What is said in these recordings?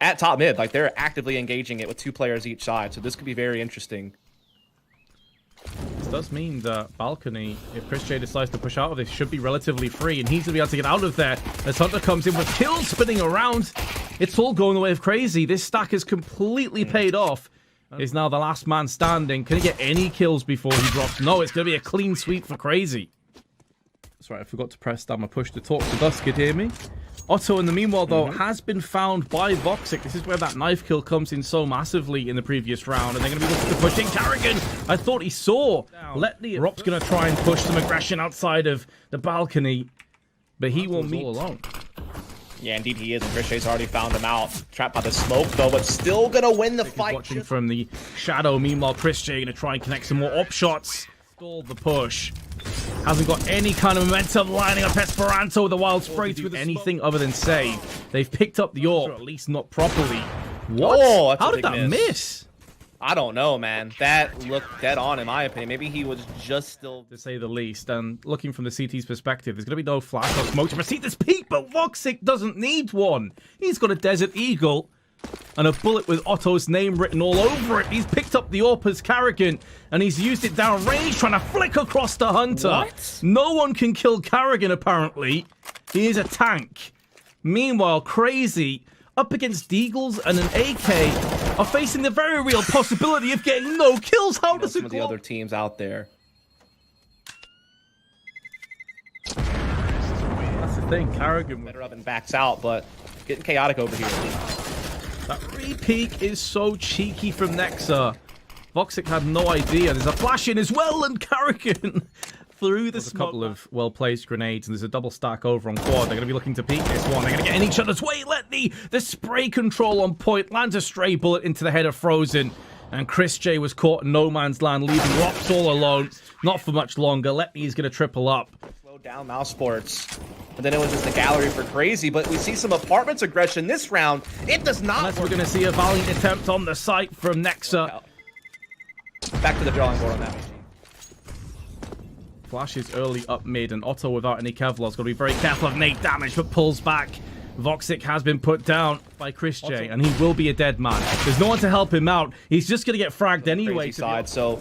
at top mid. Like, they're actively engaging it with 2 players each side, so this could be very interesting. This does mean that balcony, if ChrisJ decides to push out of this, should be relatively free, and he's going to be able to get out of there as Hunter comes in with kills spinning around. It's all going the way of Crazy. This stack is completely paid off. Is now the last man standing. Can he get any kills before he drops? No, it's going to be a clean sweep for Crazy. That's right, I forgot to press down my push to talk to Dusk, could hear me. Otto, in the meanwhile, though, has been found by Woxic. This is where that knife kill comes in so massively in the previous round, and they're going to be looking to push in Carrigan. I thought he saw Letney. Rop's going to try and push some aggression outside of the balcony, but he will meet all alone. Yeah, indeed he is, and ChrisJ's already found him out. Trapped by the smoke, though, but still going to win the fight. Watching from the shadow, meanwhile, ChrisJ going to try and connect some more op shots. Stalled the push. Hasn't got any kind of momentum, lining up Esperanto with a wild spray to anything other than save. They've picked up the AWP, at least not properly. What? Oh, how did that miss? I don't know, man. That looked dead on, in my opinion. Maybe he was just still, to say the least. And looking from the CT's perspective, there's going to be no flash or smoke to proceed this peak, but Woxic doesn't need one. He's got a Desert Eagle and a bullet with Otto's name written all over it. He's picked up the AWP as Carrigan, and he's used it down range, trying to flick across the Hunter. What? No one can kill Carrigan, apparently. He is a tank. Meanwhile, Crazy, up against Deagles and an AK, are facing the very real possibility of getting no kills. How does it some of the other teams out there? That's the thing, Carrigan Better up and backs out, but getting chaotic over here. That re-peek is so cheeky from Nexa. Woxic had no idea. There's a flash in as well, and Carrigan through the smoke. A couple of well-placed grenades, and there's a double stack over on quad. They're going to be looking to peek this one. They're going to get in each other's way. Let the spray control on point. Lands a stray bullet into the head of Frozen. And ChrisJ was caught in no man's land, leaving Rops all alone. Not for much longer. Letney's going to triple up. Slow down MOUSESPORTS. And then it was just the gallery for Crazy, but we see some apartments aggression this round. It does not Unless we're going to see a valiant attempt on the site from Nexa. Back to the drawing board on that machine. Flashes early up mid, and Otto without any Kevlar's got to be very careful of Nate damage, but pulls back. Woxic has been put down by ChrisJ, and he will be a dead man. There's no one to help him out. He's just going to get fragged anyway. Side, so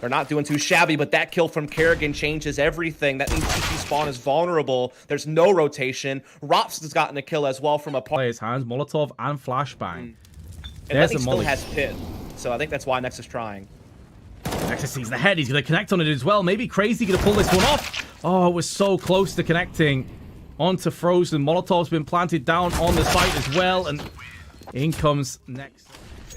they're not doing too shabby, but that kill from Carrigan changes everything. That means TP spawn is vulnerable. There's no rotation. Rops has gotten a kill as well from a player's hands, Molotov and flashbang. And Letney still has pit, so I think that's why Nexus trying. Nexus sees the head. He's going to connect on it as well. Maybe Crazy going to pull this one off. Oh, it was so close to connecting onto Frozen. Molotov's been planted down on the site as well, and in comes Next.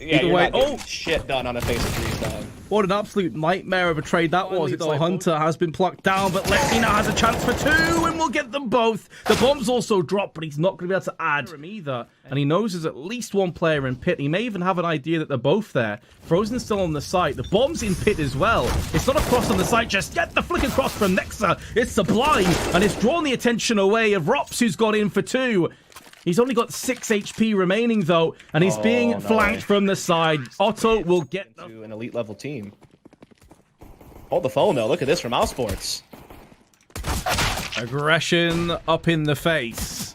Yeah, either way, oh, shit done on a face of three side. What an absolute nightmare of a trade that was. It's like Hunter has been plucked down, but Letney now has a chance for 2, and we'll get them both. The bomb's also dropped, but he's not going to be able to add him either. And he knows there's at least one player in pit. He may even have an idea that they're both there. Frozen's still on the site. The bomb's in pit as well. It's not a cross on the site just yet. The flick across from Nexa. It's sublime, and it's drawn the attention away of Rops, who's got in for 2. He's only got 6 HP remaining, though, and he's being flanked from the side. Otto will get to an elite level team. Hold the phone, though. Look at this from MOUSESPORTS. Aggression up in the face.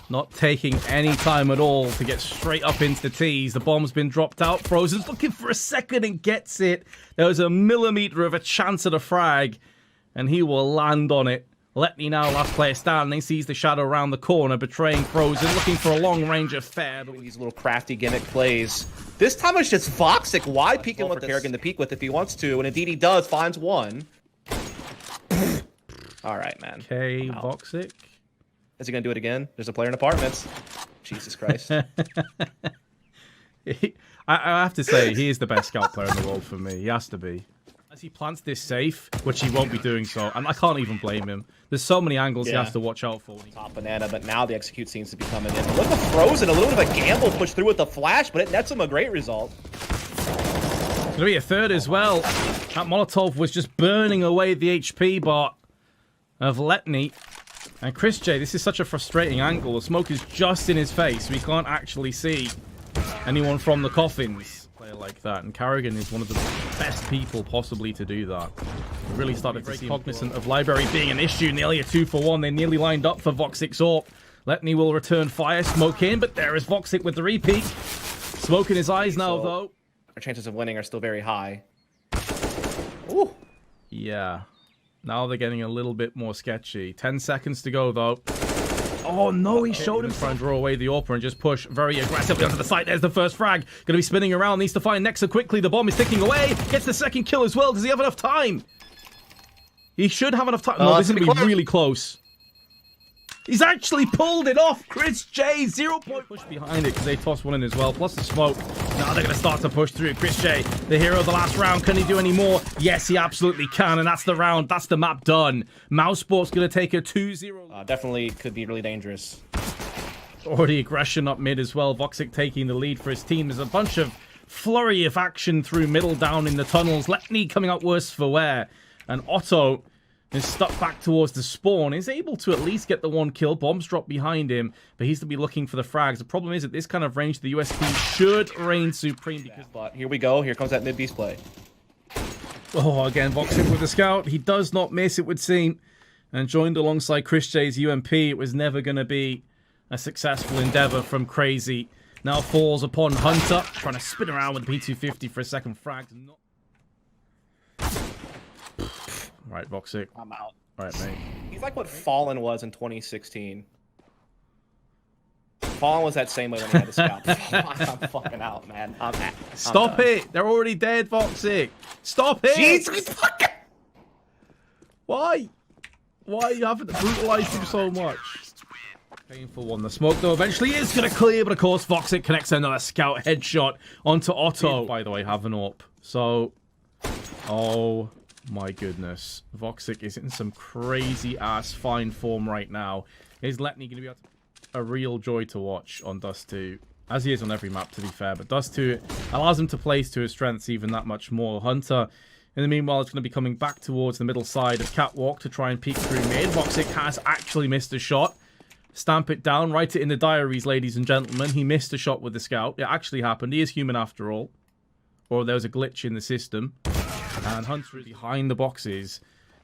Not taking any time at all to get straight up into the tees. The bomb's been dropped out. Frozen's looking for a second and gets it. There was a millimeter of a chance at a frag, and he will land on it. Letney now, last player standing, sees the shadow around the corner, betraying Frozen, looking for a long-range affair. These little crafty gimmick plays. This time it's just Woxic wide peeking with Carrigan to peek with if he wants to, and indeed he does, finds one. All right, man. Okay, Woxic. Is he going to do it again? There's a player in apartments. Jesus Christ. I have to say, he is the best scout player in the world for me. He has to be. As he plants this safe, which he won't be doing so, and I can't even blame him. There's so many angles he has to watch out for. Top banana, but now the execute seems to be coming in. Look at Frozen, a little bit of a gamble push through with the flash, but it nets him a great result. It's going to be a third as well. That Molotov was just burning away the HP bar of Letney. And ChrisJ, this is such a frustrating angle. The smoke is just in his face. We can't actually see anyone from the coffins. Like that, and Carrigan is one of the best people possibly to do that. We really started to see cognizant of library being an issue. Nearly a 2-for-1. They nearly lined up for Woxic's AWP. Letney will return fire, smoke in, but there is Woxic with the repeat. Smoke in his eyes now, though. Our chances of winning are still very high. Ooh. Yeah. Now they're getting a little bit more sketchy. 10 seconds to go, though. Oh, no, he showed him. Try and draw away the AWP and just push very aggressively onto the site. There's the first frag. Going to be spinning around. Needs to find Nexa quickly. The bomb is ticking away. Gets the second kill as well. Does he have enough time? He should have enough time. No, this is going to be really close. He's actually pulled it off. Chris J, 0 point push behind it because they tossed one in as well. Plus the smoke. Now they're going to start to push through. Chris J, the hero of the last round. Can he do any more? Yes, he absolutely can. And that's the round. That's the map done. MOUSESPORTS going to take a 2-0. Definitely could be really dangerous. Already aggression up mid as well. Woxic taking the lead for his team. There's a bunch of flurry of action through middle down in the tunnels. Letney coming out worse for wear. And Otto is stuck back towards the spawn, is able to at least get the one kill. Bombs drop behind him, but he's to be looking for the frags. The problem is at this kind of range, the US team should reign supreme. Because... But here we go. Here comes that mid-beast play. Oh, again, Woxic with the scout. He does not miss, it would seem. And joined alongside Chris J's UMP. It was never going to be a successful endeavor from Crazy. Now falls upon Hunter, trying to spin around with the P250 for a second frag. Right, Woxic. I'm out. All right, mate. He's like what Fallen was in 2016. Fallen was that same way when he had the scout. I'm fucking out, man. Stop it! They're already dead, Woxic. Stop it! Jesus fucking... Why? Why are you having to brutalize him so much? Painful one. The smoke, though, eventually is going to clear, but of course, Woxic connects another scout headshot onto Otto. By the way, have an AWP. So, oh my goodness. Woxic is in some crazy-ass fine form right now. Is Letney going to be able to... a real joy to watch on Dust 2, as he is on every map, to be fair, but Dust 2 allows him to place to his strengths even that much more. Hunter, in the meanwhile, is going to be coming back towards the middle side of Catwalk to try and peek through mid. Woxic has actually missed a shot. Stamp it down, write it in the diaries, ladies and gentlemen. He missed a shot with the scout. It actually happened. He is human after all. Or there was a glitch in the system. And Hunter is behind the boxes.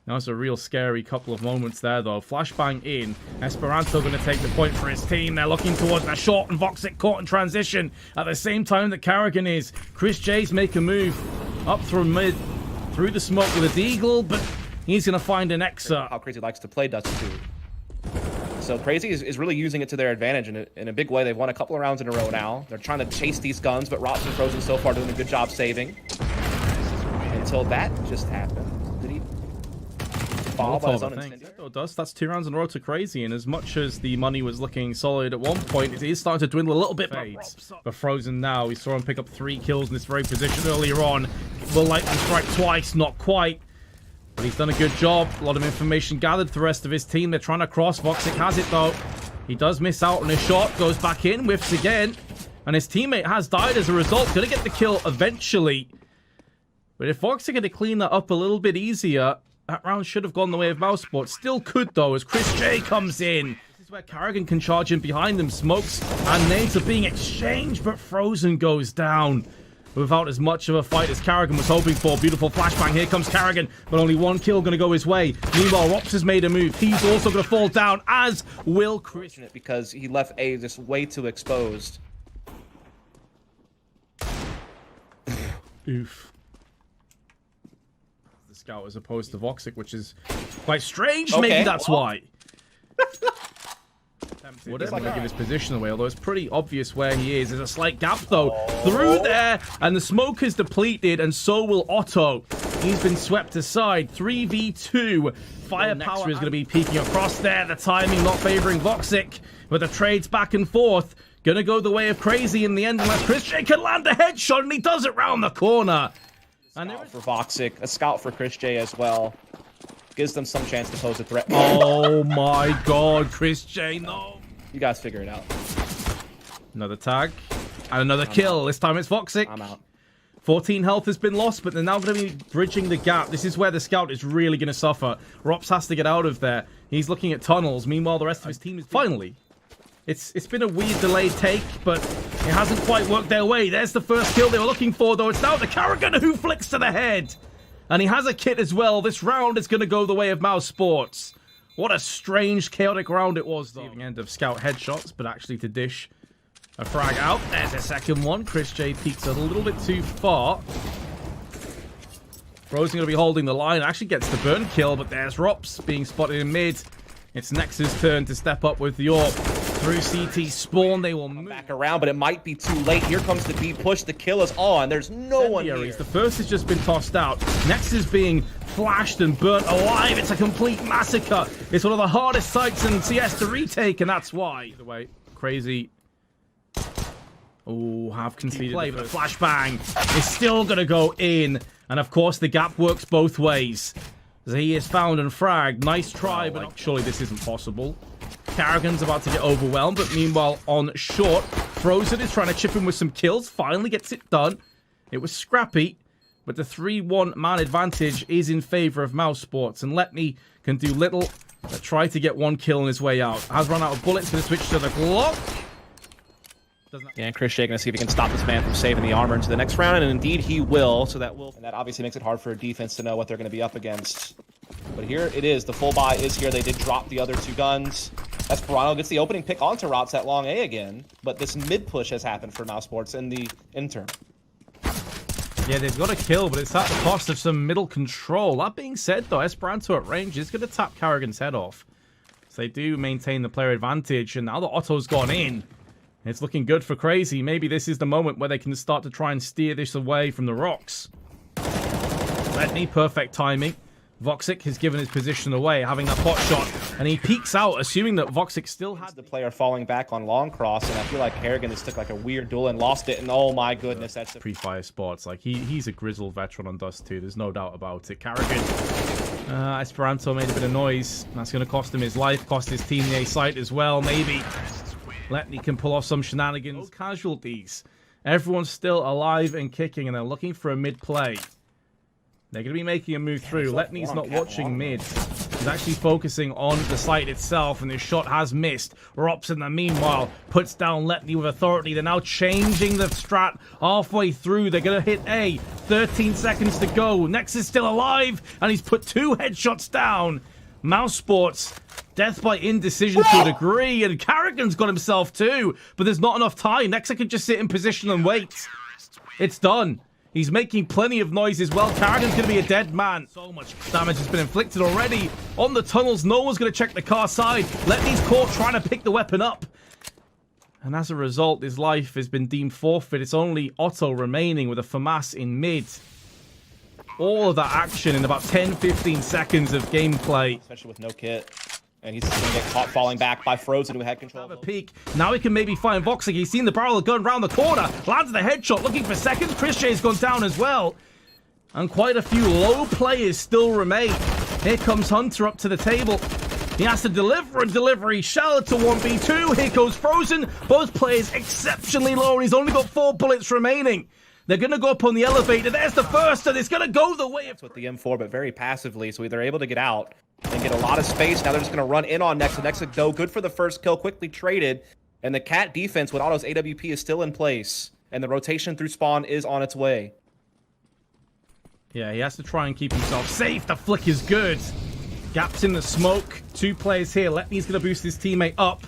Now it's a real scary couple of moments there, though. Flashbang in. Esperanto going to take the point for his team. They're looking towards their short, and Woxic caught in transition at the same time that Carrigan is. Chris J's make a move up through mid, through the smoke with a deagle, but he's going to find an Exa. How Crazy likes to play Dust 2. So Crazy is really using it to their advantage in a big way. They've won a couple of rounds in a row now. They're trying to chase these guns, but Rops and Frozen so far doing a good job saving. Until that just happened. Did he fall by his own instinct? Dust, that's 2 rounds in a row to Crazy, and as much as the money was looking solid at one point, it is starting to dwindle a little bit. But Frozen now, we saw him pick up 3 kills in this very position earlier on. Will likely strike twice, not quite. But he's done a good job. A lot of information gathered for the rest of his team. They're trying to cross. Woxic has it, though. He does miss out on his shot. Goes back in. Whiffs again. And his teammate has died as a result. Going to get the kill eventually. But if Woxic had to clean that up a little bit easier, that round should have gone the way of MOUSESPORTS. Still could, though, as Chris J comes in. This is where Carrigan can charge in behind them. Smokes and nades are being exchanged, but Frozen goes down without as much of a fight as Carrigan was hoping for. Beautiful flashbang. Here comes Carrigan, but only 1 kill going to go his way. Meanwhile, Rops has made a move. He's also going to fall down, as will Chris. Because he left A just way too exposed. Oof. The scout as opposed to Woxic, which is quite strange. Okay, maybe that's why. What is like to give his position away, although it's pretty obvious where he is. There's a slight gap, though, through there, and the smoke is depleted, and so will Otto. He's been swept aside. 3v2. Firepower is going to be peeking across there. The timing not favoring Woxic, but the trades back and forth. Going to go the way of Crazy in the end, unless Chris J can land a headshot, and he does it round the corner. And for Woxic, a scout for Chris J as well. Gives them some chance to pose a threat. Oh my god, Chris J, no. You guys figure it out. Another tag. And another kill. This time it's Woxic. I'm out. 14 health has been lost, but they're now going to be bridging the gap. This is where the scout is really going to suffer. Rops has to get out of there. He's looking at tunnels. Meanwhile, the rest of his team is... Finally. It's been a weird delayed take, but it hasn't quite worked their way. There's the first kill they were looking for, though. It's now the Carrigan who flicks to the head. And he has a kit as well. This round is going to go the way of MOUSESPORTS. What a strange, chaotic round it was, though. End of scout headshots, but actually to dish a frag out. There's a second one. Chris J peeks a little bit too far. Frozen going to be holding the line. Actually gets the burn kill, but there's Rops being spotted in mid. It's Nex's turn to step up with York. Through CT spawn, they will move back around, but it might be too late. Here comes the B push. The kill is on. There's no one here. The first has just been tossed out. Next is being flashed and burnt alive. It's a complete massacre. It's one of the hardest sites in CS to retake, and that's why. Either way, crazy. Oh, have conceded play, but the flashbang is still going to go in. And of course, the gap works both ways. As he is found and fragged. Nice try, but surely this isn't possible. Karrigan's about to get overwhelmed, but meanwhile on short, Frozen is trying to chip in with some kills. Finally gets it done. It was scrappy, but the 3-1 man advantage is in favor of MOUSESPORTS, and Letney can do little but try to get one kill on his way out. Has run out of bullets, going to switch to the Glock. Yeah, and Chris J going to see if he can stop this man from saving the armor into the next round, and indeed he will. So that obviously makes it hard for a defense to know what they're going to be up against. But here it is. The full buy is here. They did drop the other two guns. Esperanto gets the opening pick onto Rots at long A again, but this mid push has happened for MOUSESPORTS in the interim. Yeah, they've got a kill, but it's at the cost of some middle control. That being said, though, Esperanto at range is going to tap Karrigan's head off. So they do maintain the player advantage, and now that Otto's gone in, it's looking good for Crazy. Maybe this is the moment where they can start to try and steer this away from the rocks. Letney, perfect timing. Woxic has given his position away, having that pot shot, and he peeks out, assuming that Woxic still had the player falling back on long cross, and I feel like Harrigan just took like a weird duel and lost it, and oh my goodness, that's the pre-fire spots. Like he's a grizzled veteran on Dust 2. There's no doubt about it. Karrigan, Esperanto made a bit of noise. That's going to cost him his life, cost his team the A site as well. Maybe Letney can pull off some shenanigans. Casualties. Everyone's still alive and kicking, and they're looking for a mid play. They're going to be making a move through. Letney's not watching mid. He's actually focusing on the site itself, and his shot has missed. Rops, in the meanwhile, puts down Letney with authority. They're now changing the strat halfway through. They're going to hit A. 13 seconds to go. Nex is still alive, and he's put 2 headshots down. MOUSESPORTS, death by indecision to a degree, and Karrigan's got himself too, but there's not enough time. Nexa can just sit in position and wait. It's done. He's making plenty of noise as well. Karrigan's going to be a dead man. So much damage has been inflicted already on the tunnels. No one's going to check the car side. Letney's caught trying to pick the weapon up. And as a result, his life has been deemed forfeit. It's only Otto remaining with a FAMAS in mid. All of that action in about 10-15 seconds of gameplay. Especially with no kit. And he's going to get caught falling back by Frozen, who had control. Have a peek. Now he can maybe find Woxic. He's seen the barrel of the gun round the corner. Lands the headshot, looking for seconds. Chris J's gone down as well. And quite a few low players still remain. Here comes Hunter up to the table. He has to deliver a delivery. Shell to 1v2. Here goes Frozen. Both players exceptionally low, and he's only got 4 bullets remaining. They're going to go up on the elevator. There's the first, and it's going to go the way of... With the M4, but very passively, so they're able to get out and get a lot of space. Now they're just going to run in on Nex. Nex would go good for the first kill, quickly traded. And the Cat defense with Otto's AWP is still in place. And the rotation through spawn is on its way. Yeah, he has to try and keep himself safe. The flick is good. Gaps in the smoke. 2 players here. Letney's going to boost his teammate up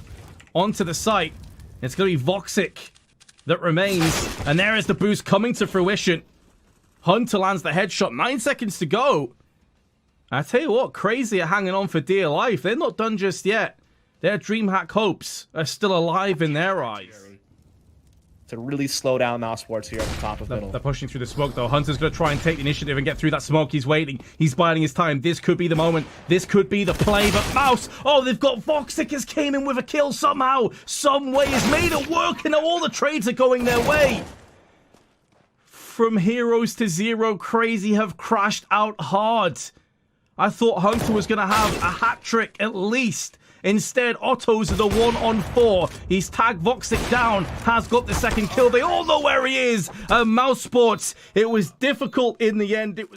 onto the site. It's going to be Woxic that remains, and there is the boost coming to fruition. Hunter lands the headshot. 9 seconds to go. I tell you what, Crazy are hanging on for dear life. They're not done just yet. Their DreamHack hopes are still alive in their eyes. To really slow down MOUSESPORTS here at the top of middle. They're pushing through the smoke, though. Hunter's going to try and take the initiative and get through that smoke. He's waiting. He's biding his time. This could be the moment. This could be the play. But Mouse, oh, they've got Woxic has came in with a kill somehow. Some way has made it work, and now all the trades are going their way. From heroes to zero, Crazy have crashed out hard. I thought Hunter was going to have a hat trick at least. Instead, Otto's the 1-on-4. He's tagged Woxic down, has got the second kill. They all know where he is. MOUSESPORTS, it was difficult in the end. It was